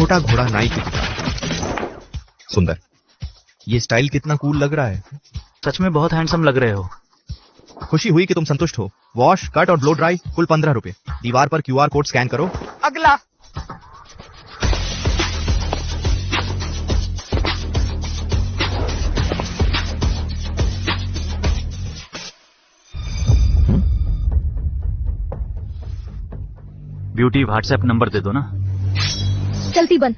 छोटा घोड़ा नाई की तरह। सुंदर, ये स्टाइल कितना कूल लग रहा है। सच में बहुत हैंडसम लग रहे हो। खुशी हुई कि तुम संतुष्ट हो। वॉश, कट और ब्लो ड्राई कुल 15 रुपए। दीवार पर QR कोड स्कैन करो। अगला। ब्यूटी व्हाट्सएप नंबर दे दो ना। चलती बंद।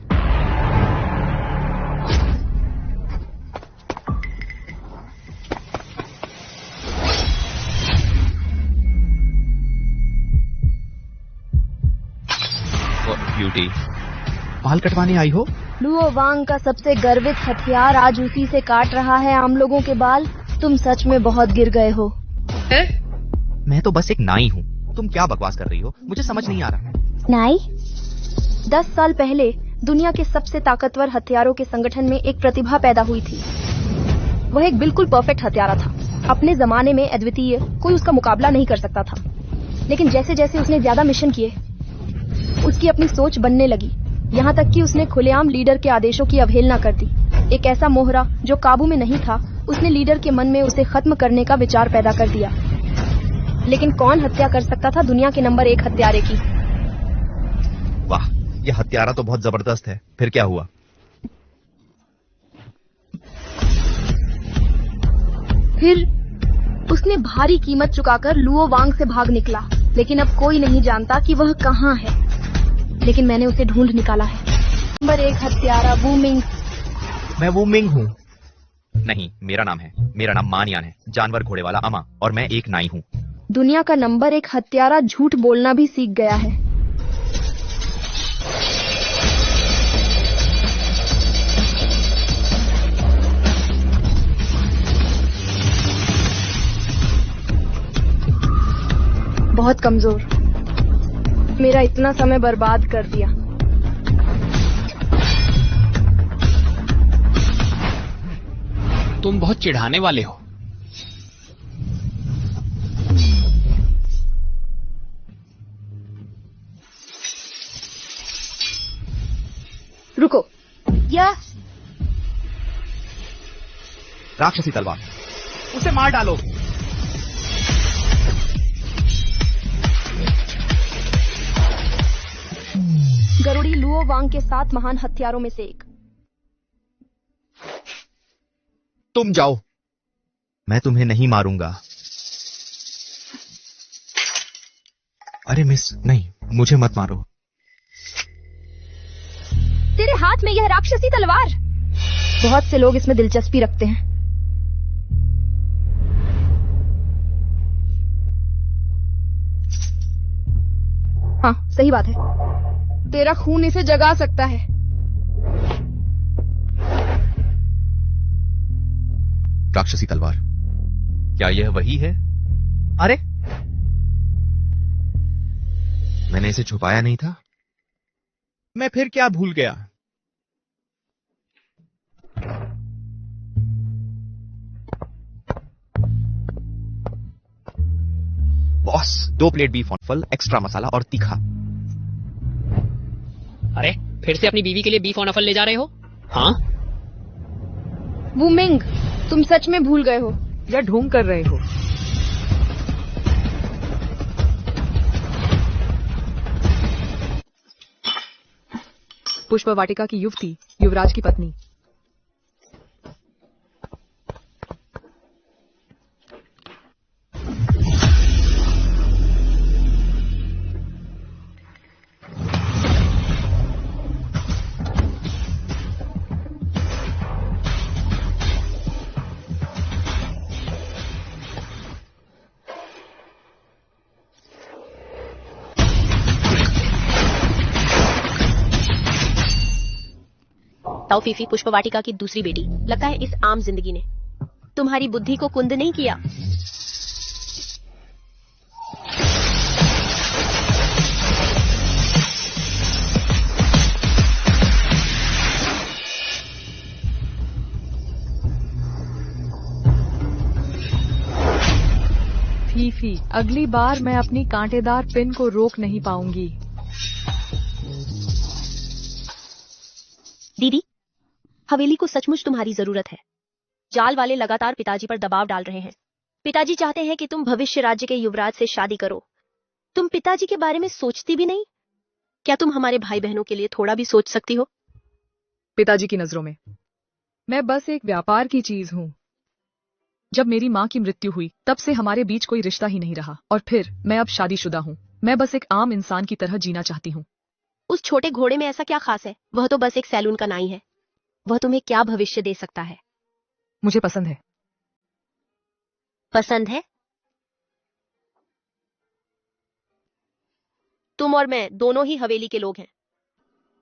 ब्यूटी, बाल कटवाने आई हो? लुओ वांग का सबसे गर्वित हथियार आज उसी से काट रहा है आम लोगों के बाल। तुम सच में बहुत गिर गए हो। मैं तो बस एक नाई हूँ। तुम क्या बकवास कर रही हो? मुझे समझ नहीं आ रहा। नाई? 10 साल पहले दुनिया के सबसे ताकतवर हथियारों के संगठन में एक प्रतिभा पैदा हुई थी। वह एक बिल्कुल परफेक्ट हथियारा था। अपने जमाने में अद्वितीय, कोई उसका मुकाबला नहीं कर सकता था। लेकिन जैसे जैसे उसने ज्यादा मिशन किए, उसकी अपनी सोच बनने लगी। यहाँ तक कि उसने खुलेआम लीडर के आदेशों की अवहेलना कर दी। एक ऐसा मोहरा जो काबू में नहीं था, उसने लीडर के मन में उसे खत्म करने का विचार पैदा कर दिया। लेकिन कौन हत्या कर सकता था दुनिया के नंबर 1 हत्यारे की? वाह, यह हत्यारा तो बहुत जबरदस्त है। फिर क्या हुआ? फिर उसने भारी कीमत चुकाकर लुओ वांग से भाग निकला। लेकिन अब कोई नहीं जानता कि वह कहाँ है। लेकिन मैंने उसे ढूंढ निकाला है। नंबर 1 हत्यारा वू मिंग। मैं वू मिंग हूँ। नहीं, मेरा नाम है। मेरा नाम मान यान है, जानवर घोड़े वाला अमा, और मैं एक नाई हूँ। दुनिया का नंबर 1 हत्यारा झूठ बोलना भी सीख गया है। बहुत कमजोर। मेरा इतना समय बर्बाद कर दिया। तुम बहुत चिढ़ाने वाले हो। रुको। यह राक्षसी तलवार, उसे मार डालो। गरुड़ी लुओ वांग के 7 महान हथियारों में से एक। तुम जाओ, मैं तुम्हें नहीं मारूंगा। अरे मिस, नहीं, मुझे मत मारो। तेरे हाथ में यह राक्षसी तलवार। बहुत से लोग इसमें दिलचस्पी रखते हैं। हाँ, सही बात है। तेरा खून इसे जगा सकता है। राक्षसी तलवार, क्या यह वही है? अरे, मैंने इसे छुपाया नहीं था। मैं फिर क्या भूल गया? Boss, 2 plate beef on extra masala और तीखा। अरे, फिर से अपनी बीवी के लिए बीफ ऑन अफल ले जा रहे हो? हाँ? वू मिंग, तुम सच में भूल गए हो या ढोंग कर रहे हो? पुष्प वाटिका की युवती, युवराज की पत्नी। तौफीफी पुष्प वाटिका की दूसरी बेटी। लगता है इस आम जिंदगी ने तुम्हारी बुद्धि को कुंद नहीं किया। फीफी, अगली बार मैं अपनी कांटेदार पिन को रोक नहीं पाऊंगी। दीदी, हवेली को सचमुच तुम्हारी जरूरत है। जाल वाले लगातार पिताजी पर दबाव डाल रहे हैं। पिताजी चाहते हैं कि तुम भविष्य राज्य के युवराज से शादी करो। तुम पिताजी के बारे में सोचती भी नहीं? क्या तुम हमारे भाई बहनों के लिए थोड़ा भी सोच सकती हो? पिताजी की नजरों में मैं बस एक व्यापार की चीज हूँ। जब मेरी माँ की मृत्यु हुई तब से हमारे बीच कोई रिश्ता ही नहीं रहा, और फिर मैं अब शादीशुदा हूँ। मैं बस एक आम इंसान की तरह जीना चाहती हूँ। उस छोटे घोड़े में ऐसा क्या खास है? वह तो बस एक सैलून का नाई है। वह तुम्हें क्या भविष्य दे सकता है? मुझे पसंद है। पसंद है? तुम और मैं दोनों ही हवेली के लोग हैं।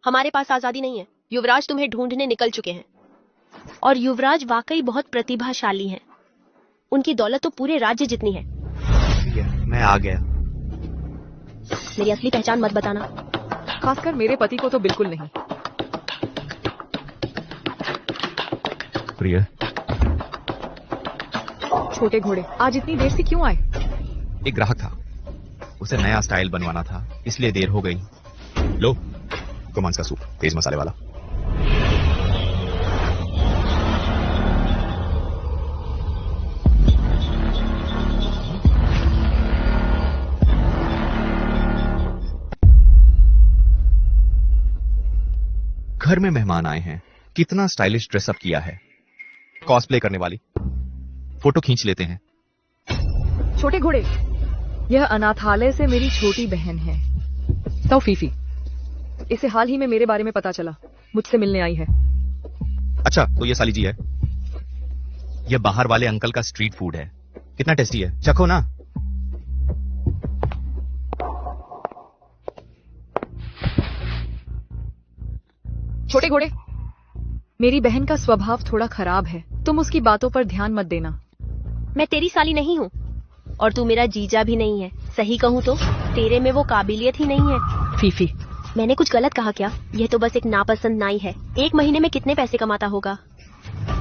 हमारे पास आजादी नहीं है। युवराज तुम्हें ढूंढने निकल चुके हैं, और युवराज वाकई बहुत प्रतिभाशाली हैं। उनकी दौलत तो पूरे राज्य जितनी है। ठीक है, मैं आ गया। मेरी असली पहचान मत बताना। खासकर मेरे पति को तो बिल्कुल नहीं। प्रिय, छोटे घोड़े आज इतनी देर से क्यों आए? एक ग्राहक था, उसे नया स्टाइल बनवाना था, इसलिए देर हो गई। लो, गोमांस का सूप, तेज मसाले वाला। घर में मेहमान आए हैं, कितना स्टाइलिश ड्रेसअप किया है। कॉस्प्ले करने वाली। फोटो खींच लेते हैं। छोटे घोड़े, यह अनाथालय से मेरी छोटी बहन है तौफीफी। इसे हाल ही में मेरे बारे में पता चला, मुझसे मिलने आई है। अच्छा, तो ये साली जी है। ये बाहर वाले अंकल का स्ट्रीट फूड है। कितना टेस्टी है, चखो ना। छोटे घोड़े, मेरी बहन का स्वभाव थोड़ा खराब है, तुम उसकी बातों पर ध्यान मत देना। मैं तेरी साली नहीं हूँ, और तू मेरा जीजा भी नहीं है। सही कहूँ तो तेरे में वो काबिलियत ही नहीं है। फीफी, मैंने कुछ गलत कहा क्या? यह तो बस एक नापसंद नाई है। एक महीने में कितने पैसे कमाता होगा?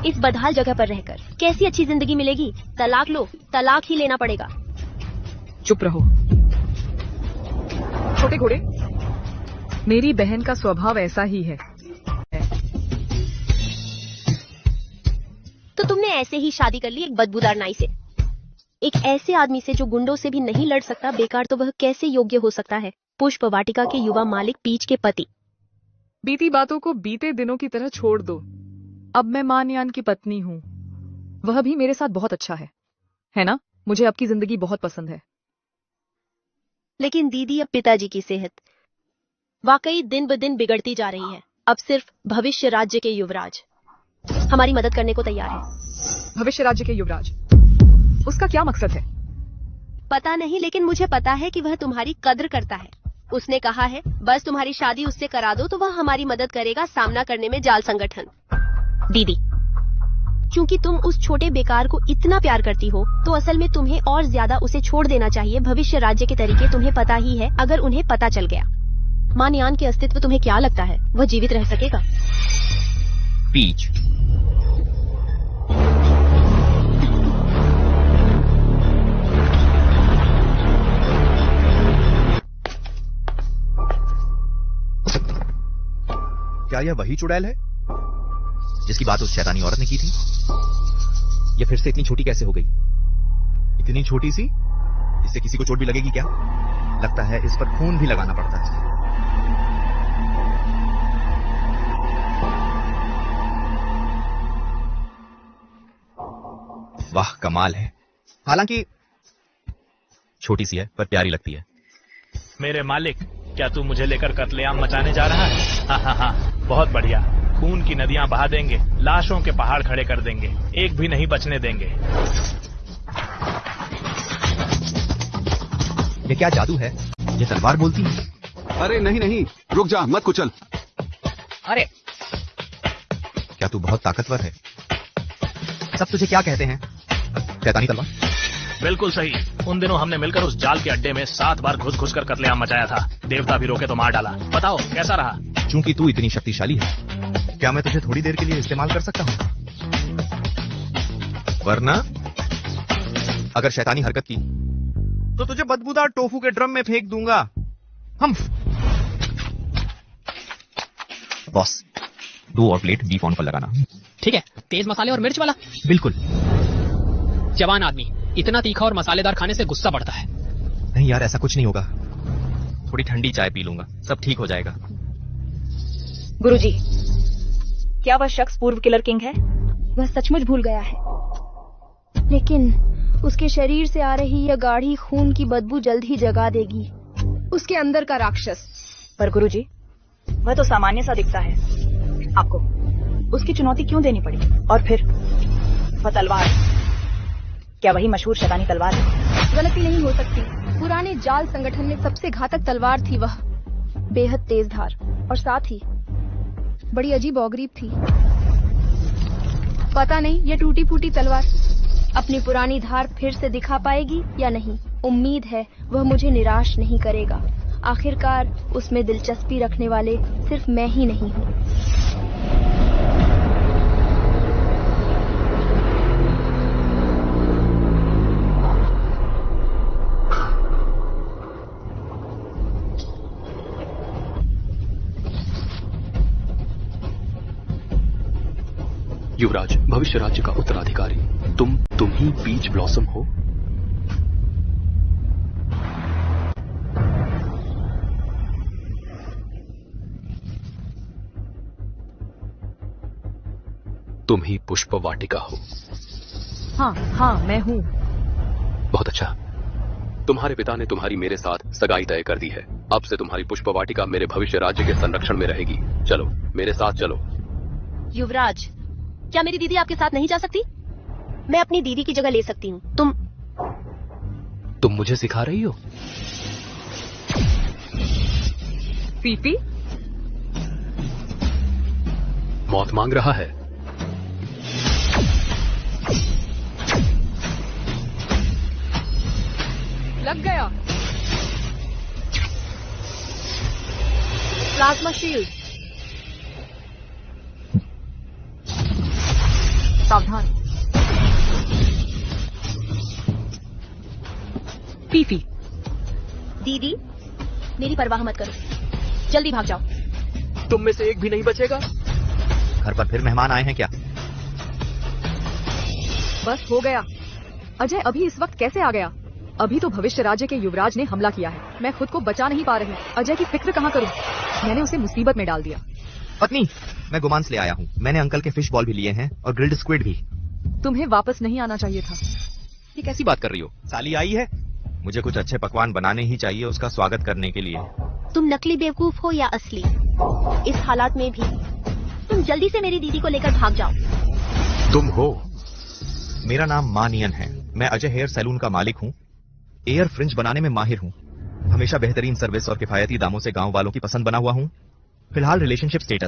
इस बदहाल जगह पर रहकर कैसी अच्छी जिंदगी मिलेगी? तलाक लो, तलाक ही लेना पड़ेगा। चुप रहो। छोटे घोड़े, मेरी बहन का स्वभाव ऐसा ही है। तो तुमने ऐसे ही शादी कर ली एक बदबूदार नाई से, एक ऐसे आदमी से जो गुंडों से भी नहीं लड़ सकता। बेकार तो वह कैसे योग्य हो सकता है? पुष्प वाटिका के युवा मालिक पीच के पति। बीती बातों को बीते दिनों की तरह छोड़ दो। अब मैं मानयान की पत्नी हूँ। वह भी मेरे साथ बहुत अच्छा है ना? मुझे आपकी जिंदगी बहुत पसंद है। लेकिन दीदी, अब पिताजी की सेहत वाकई दिन ब दिन बिगड़ती जा रही है। अब सिर्फ भविष्य राज्य के युवराज हमारी मदद करने को तैयार है। भविष्य राज्य के युवराज, उसका क्या मकसद है? पता नहीं, लेकिन मुझे पता है कि वह तुम्हारी कद्र करता है। उसने कहा है बस तुम्हारी शादी उससे करा दो तो वह हमारी मदद करेगा सामना करने में जाल संगठन। दीदी, क्योंकि तुम उस छोटे बेकार को इतना प्यार करती हो, तो असल में तुम्हें और ज्यादा उसे छोड़ देना चाहिए। भविष्य राज्य के तरीके तुम्हें पता ही है। अगर उन्हें पता चल गया मानयान के अस्तित्व, तुम्हें क्या लगता है वह जीवित रह सकेगा? पीच, क्या यह वही चुड़ैल है जिसकी बात उस शैतानी औरत ने की थी? यह फिर से इतनी छोटी कैसे हो गई? इतनी छोटी सी, इससे किसी को चोट भी लगेगी क्या? लगता है इस पर खून भी लगाना पड़ता है। वाह, कमाल है। हालांकि छोटी सी है पर प्यारी लगती है। मेरे मालिक, क्या तू मुझे लेकर कत्लेआम मचाने जा रहा है? हाँ, बहुत बढ़िया। खून की नदियां बहा देंगे, लाशों के पहाड़ खड़े कर देंगे, एक भी नहीं बचने देंगे। ये क्या जादू है? ये तलवार बोलती है। अरे नहीं, रुक जा, मत कुचल। अरे, क्या तू बहुत ताकतवर है? सब तुझे क्या कहते हैं? शैतानी तलवार? बिल्कुल सही। उन दिनों हमने मिलकर उस जाल के अड्डे में 7 बार घुस कर कत्लेआम मचाया था। देवता भी रोके तो मार डाला। बताओ कैसा रहा? चूंकि तू इतनी शक्तिशाली है, क्या मैं तुझे थोड़ी देर के लिए इस्तेमाल कर सकता हूं? वरना अगर शैतानी हरकत की तो तुझे बदबूदार टोफू के ड्रम में फेंक दूंगा। हम बॉस, 2 और प्लेट बीफ ऑन पर लगाना। ठीक है, तेज मसाले और मिर्च वाला। बिल्कुल। जवान आदमी, इतना तीखा और मसालेदार खाने से गुस्सा बढ़ता है। नहीं यार, ऐसा कुछ नहीं होगा। थोड़ी ठंडी चाय पी लूंगा, सब ठीक हो जाएगा। गुरुजी, क्या वह शख्स पूर्व किलर किंग है? वह सचमुच भूल गया है, लेकिन उसके शरीर से आ रही यह गाढ़ी खून की बदबू जल्द ही जगा देगी उसके अंदर का राक्षस। पर गुरुजी, वह तो सामान्य सा दिखता है। आपको उसकी चुनौती क्यों देनी पड़ी? और फिर वह तलवार, क्या वही मशहूर शैतानी तलवार है? गलती नहीं हो सकती। पुराने जाल संगठन में सबसे घातक तलवार थी वह, बेहद तेज धार और साथ ही बड़ी अजीब औगरीब थी। पता नहीं यह टूटी फूटी तलवार अपनी पुरानी धार फिर से दिखा पाएगी या नहीं। उम्मीद है वह मुझे निराश नहीं करेगा। आखिरकार उसमें दिलचस्पी रखने वाले सिर्फ मैं ही नहीं हूँ। युवराज, भविष्य राज्य का उत्तराधिकारी तुम ही बीच ब्लॉसम हो? तुम ही पुष्प वाटिका हो? हाँ, मैं हूँ। बहुत अच्छा। तुम्हारे पिता ने तुम्हारी मेरे साथ सगाई तय कर दी है। अब से तुम्हारी पुष्प वाटिका मेरे भविष्य राज्य के संरक्षण में रहेगी। चलो, मेरे साथ चलो। युवराज, क्या मेरी दीदी आपके साथ नहीं जा सकती? मैं अपनी दीदी की जगह ले सकती हूँ। तुम मुझे सिखा रही हो? पीपी मौत मांग रहा है। लग गया। Plasma shield. सावधान। पीपी। दीदी, मेरी परवाह मत करो, जल्दी भाग जाओ। तुम में से एक भी नहीं बचेगा। घर पर फिर मेहमान आए हैं क्या? बस हो गया। अजय अभी इस वक्त कैसे आ गया? अभी तो भविष्य राज्य के युवराज ने हमला किया है। मैं खुद को बचा नहीं पा रही। अजय की फिक्र कहाँ करूं? मैंने उसे मुसीबत में डाल दिया। पत्नी, मैं गुमान से ले आया हूँ। मैंने अंकल के फिश बॉल भी लिए हैं और ग्रिल्ड स्क्विड भी। तुम्हें वापस नहीं आना चाहिए था। ये कैसी बात कर रही हो? साली आई है, मुझे कुछ अच्छे पकवान बनाने ही चाहिए उसका स्वागत करने के लिए। तुम नकली बेवकूफ हो या असली, इस हालात में भी तुम जल्दी से मेरी दीदी को लेकर भाग जाओ। तुम हो? मेरा नाम मानियन है। मैं अजय हेयर सैलून का मालिक हूँ। एयर फ्रिंज बनाने में माहिर हूँ। हमेशा बेहतरीन सर्विस और किफायती दामों से गांव वालों की पसंद बना हुआ हूँ। फिलहाल रिलेशनशिप स्टेटस